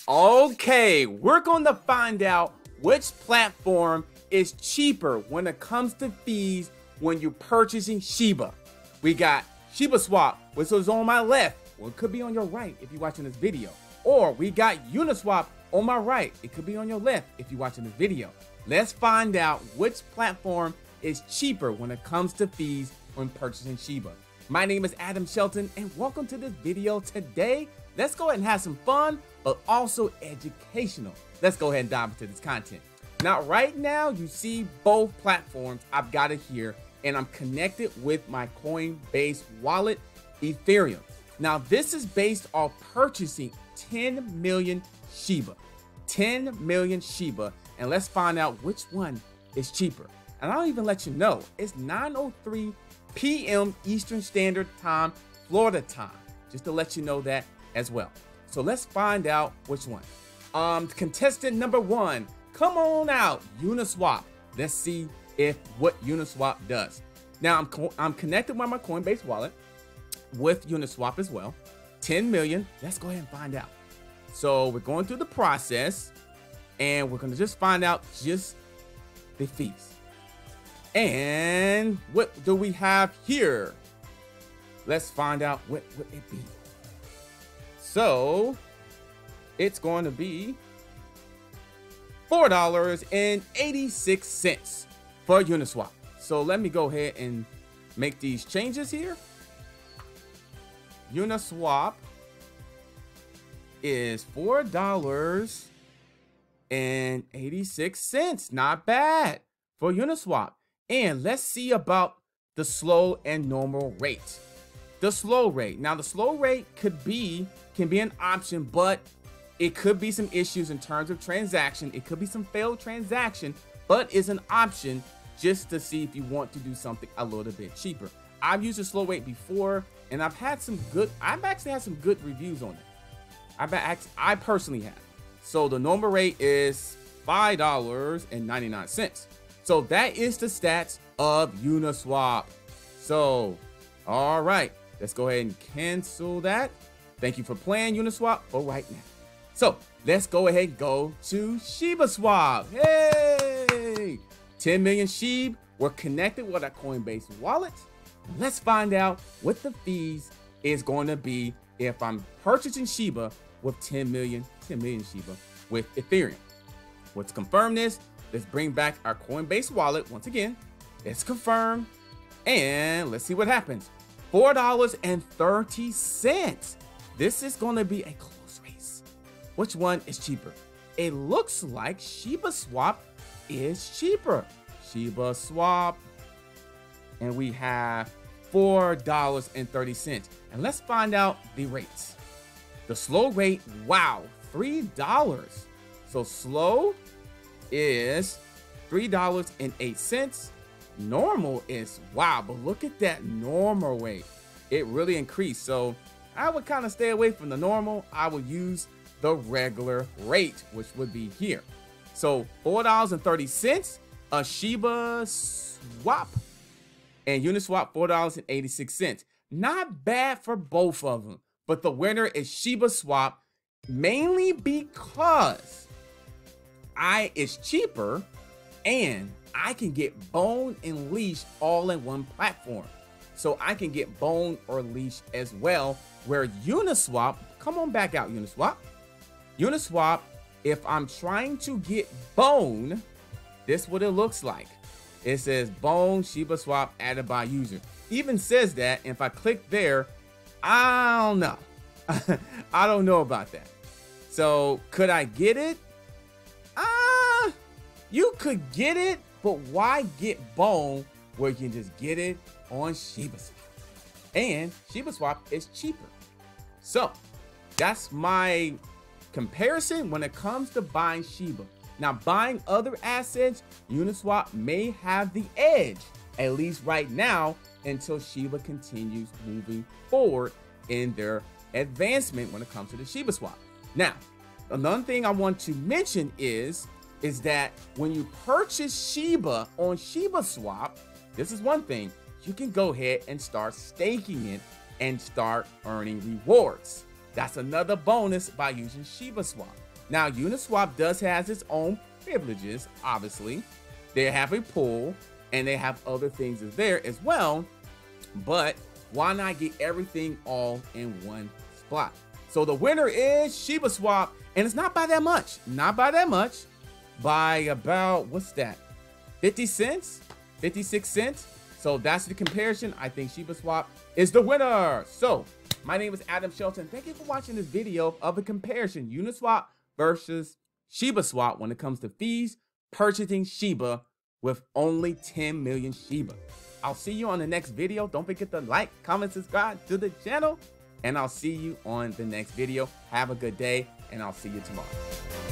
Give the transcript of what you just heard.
Okay, we're going to find out which platform is cheaper when it comes to fees when you're purchasing Shiba. We got ShibaSwap, which is on my left. Well, it could be on your right if you're watching this video. Or we got Uniswap on my right. It could be on your left if you're watching this video. Let's find out which platform is cheaper when it comes to fees when purchasing Shiba. My name is Adam Shelton, and welcome to this video. Today, let's go ahead and have some fun, but also educational. Let's go ahead and dive into this content. Now, right now, you see both platforms. I've got it here, and I'm connected with my Coinbase wallet, Ethereum. Now, this is based off purchasing 10 million Shiba. 10 million Shiba, and let's find out which one is cheaper. And I'll even let you know, it's 9:03 p.m. Eastern Standard Time, Florida time, just to let you know that as well. So let's find out which one. Contestant number one, come on out, Uniswap. Let's see what Uniswap does. Now I'm connected with my Coinbase wallet with Uniswap as well. 10 million. Let's go ahead and find out. So we're going through the process, and we're going to just find out just the fees. And what do we have here? Let's find out what would it be. So it's going to be $4.86 for Uniswap. So let me go ahead and make these changes here. Uniswap is $4.86. Not bad for Uniswap. And let's see about the slow and normal rate. The slow rate. Now, the slow rate can be an option, but it could be some issues in terms of transaction. It could be some failed transaction, but it's an option just to see if you want to do something a little bit cheaper. I've used the slow rate before, and I've actually had some good reviews on it. I personally have. So the normal rate is $5.99. So that is the stats of Uniswap. So, all right, let's go ahead and cancel that. Thank you for playing Uniswap for right now. So let's go ahead and go to ShibaSwap. Hey, 10 million SHIB. We're connected with our Coinbase wallet. Let's find out what the fees is going to be if I'm purchasing Shiba with 10 million Shiba with Ethereum. Let's confirm this. Let's bring back our Coinbase wallet once again. Let's confirm, and let's see what happens. $4.30. This is going to be a close race. Which one is cheaper? It looks like ShibaSwap is cheaper. ShibaSwap, and we have $4.30. And let's find out the rates. The slow rate, wow, $3. So slow is $3.08. Normal is, wow, but look at that normal rate. It really increased. So I would kind of stay away from the normal. I would use the regular rate, which would be here. So $4.30, a ShibaSwap, and Uniswap $4.86. Not bad for both of them, but the winner is ShibaSwap, mainly because it's cheaper, and I can get Bone and Leash all in one platform. So I can get Bone or Leash as well, where Uniswap, come on back out, Uniswap. Uniswap, if I'm trying to get Bone, this is what it looks like. It says Bone ShibaSwap added by user. Even says that, and if I click there, I don't know. I don't know about that. So could I get it? You could get it, but why get Bone where you can just get it on ShibaSwap? And ShibaSwap is cheaper. So that's my comparison when it comes to buying Shiba. Now, buying other assets, Uniswap may have the edge, at least right now, until Shiba continues moving forward in their advancement when it comes to the ShibaSwap. Now, another thing I want to mention is that when you purchase Shiba on ShibaSwap, this is one thing, you can go ahead and start staking it and start earning rewards. That's another bonus by using ShibaSwap. Now, Uniswap does has its own privileges, obviously. They have a pool, and they have other things there as well. But why not get everything all in one spot? So the winner is ShibaSwap, and it's not by that much. Not by that much. By about, what's that? 50 cents? 56 cents? So that's the comparison. I think ShibaSwap is the winner. So my name is Adam Shelton. Thank you for watching this video of the comparison Uniswap versus ShibaSwap when it comes to fees purchasing Shiba with only 10 million Shiba. I'll see you on the next video. Don't forget to like, comment, subscribe to the channel, and I'll see you on the next video. Have a good day, and I'll see you tomorrow.